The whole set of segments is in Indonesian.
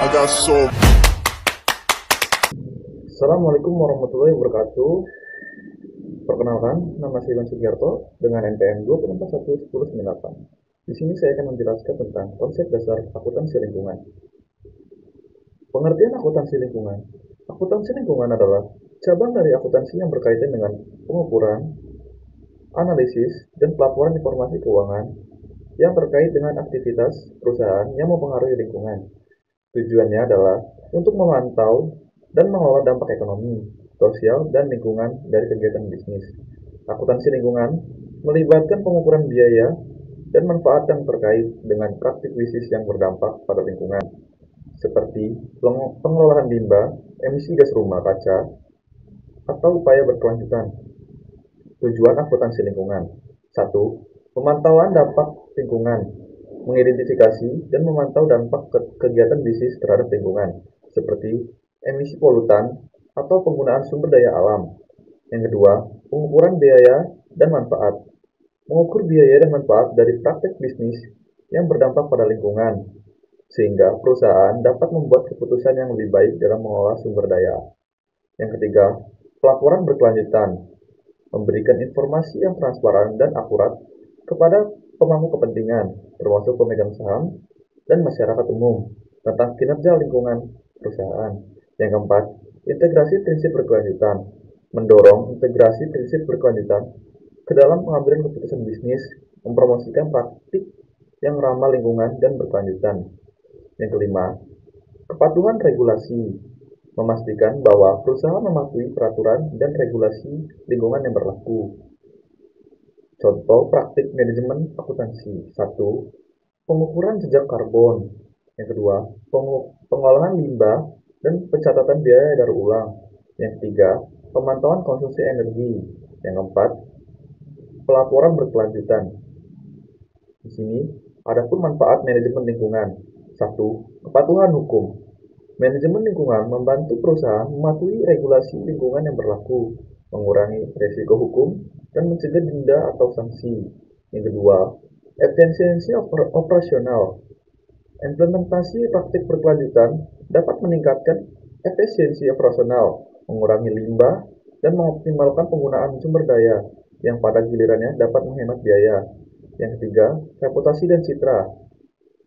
I got soul. Assalamualaikum warahmatullahi wabarakatuh. Perkenalkan, nama saya Iwan Sugiarto dengan NPM 2411098. Di sini saya akan menjelaskan tentang konsep dasar akuntansi lingkungan. Pengertian akuntansi lingkungan. Akuntansi lingkungan adalah cabang dari akuntansi yang berkaitan dengan pengukuran, analisis, dan pelaporan informasi keuangan yang terkait dengan aktivitas perusahaan yang mempengaruhi lingkungan. Tujuannya adalah untuk memantau dan mengelola dampak ekonomi, sosial, dan lingkungan dari kegiatan bisnis. Akuntansi lingkungan melibatkan pengukuran biaya dan manfaat yang terkait dengan praktik bisnis yang berdampak pada lingkungan, seperti pengelolaan limbah, emisi gas rumah kaca, atau upaya berkelanjutan. Tujuan akuntansi lingkungan. 1. Pemantauan dampak lingkungan. Mengidentifikasi dan memantau dampak kegiatan bisnis terhadap lingkungan, seperti emisi polutan atau penggunaan sumber daya alam. Yang kedua, pengukuran biaya dan manfaat. Mengukur biaya dan manfaat dari praktek bisnis yang berdampak pada lingkungan, sehingga perusahaan dapat membuat keputusan yang lebih baik dalam mengelola sumber daya. Yang ketiga, pelaporan berkelanjutan. Memberikan informasi yang transparan dan akurat kepada pemangku kepentingan, termasuk pemegang saham dan masyarakat umum, tentang kinerja lingkungan perusahaan. Yang keempat, integrasi prinsip berkelanjutan. Mendorong integrasi prinsip berkelanjutan ke dalam pengambilan keputusan bisnis, mempromosikan praktik yang ramah lingkungan dan berkelanjutan. Yang kelima, kepatuhan regulasi. Memastikan bahwa perusahaan mematuhi peraturan dan regulasi lingkungan yang berlaku. Contoh praktik manajemen akuntansi. 1. Pengukuran jejak karbon. Yang kedua, pengolahan limbah dan pencatatan biaya daur ulang. Yang ketiga, pemantauan konsumsi energi. Yang keempat, pelaporan berkelanjutan. Di sini, adapun manfaat manajemen lingkungan. 1. Kepatuhan hukum. Manajemen lingkungan membantu perusahaan mematuhi regulasi lingkungan yang berlaku, mengurangi risiko hukum, dan mencegah denda atau sanksi. Yang kedua, efisiensi operasional. Implementasi praktik berkelanjutan dapat meningkatkan efisiensi operasional, mengurangi limbah, dan mengoptimalkan penggunaan sumber daya yang pada gilirannya dapat menghemat biaya. Yang ketiga, reputasi dan citra.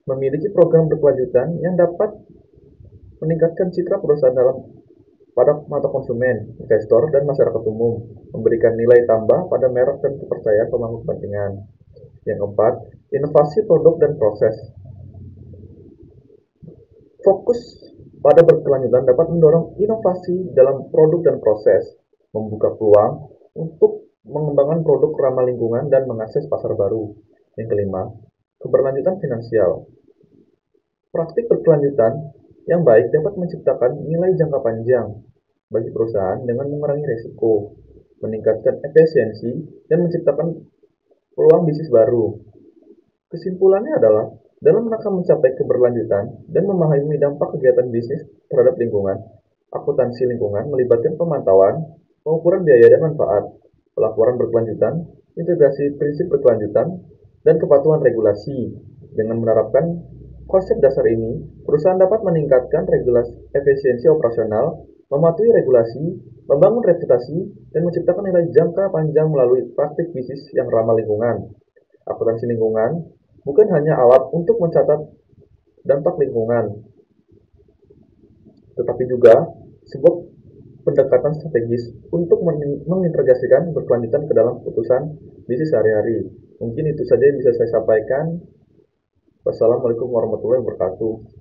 Memiliki program berkelanjutan yang dapat meningkatkan citra perusahaan pada mata konsumen, investor, dan masyarakat umum, memberikan nilai tambah pada merek dan kepercayaan pemangku kepentingan. Yang keempat, inovasi produk dan proses. Fokus pada berkelanjutan dapat mendorong inovasi dalam produk dan proses, membuka peluang untuk mengembangkan produk ramah lingkungan dan mengakses pasar baru. Yang kelima, keberlanjutan finansial. Praktik berkelanjutan yang baik dapat menciptakan nilai jangka panjang bagi perusahaan dengan mengurangi risiko, meningkatkan efisiensi, dan menciptakan peluang bisnis baru. Kesimpulannya adalah, dalam rangka mencapai keberlanjutan dan memahami dampak kegiatan bisnis terhadap lingkungan, akuntansi lingkungan melibatkan pemantauan, pengukuran biaya dan manfaat, pelaporan berkelanjutan, integrasi prinsip berkelanjutan, dan kepatuhan regulasi. Dengan menerapkan konsep dasar ini, perusahaan dapat meningkatkan efisiensi operasional, mematuhi regulasi, membangun reputasi, dan menciptakan nilai jangka panjang melalui praktik bisnis yang ramah lingkungan. Akuntansi lingkungan bukan hanya alat untuk mencatat dampak lingkungan, tetapi juga sebuah pendekatan strategis untuk mengintegrasikan berkelanjutan ke dalam keputusan bisnis sehari-hari. Mungkin itu saja yang bisa saya sampaikan. Wassalamualaikum warahmatullahi wabarakatuh.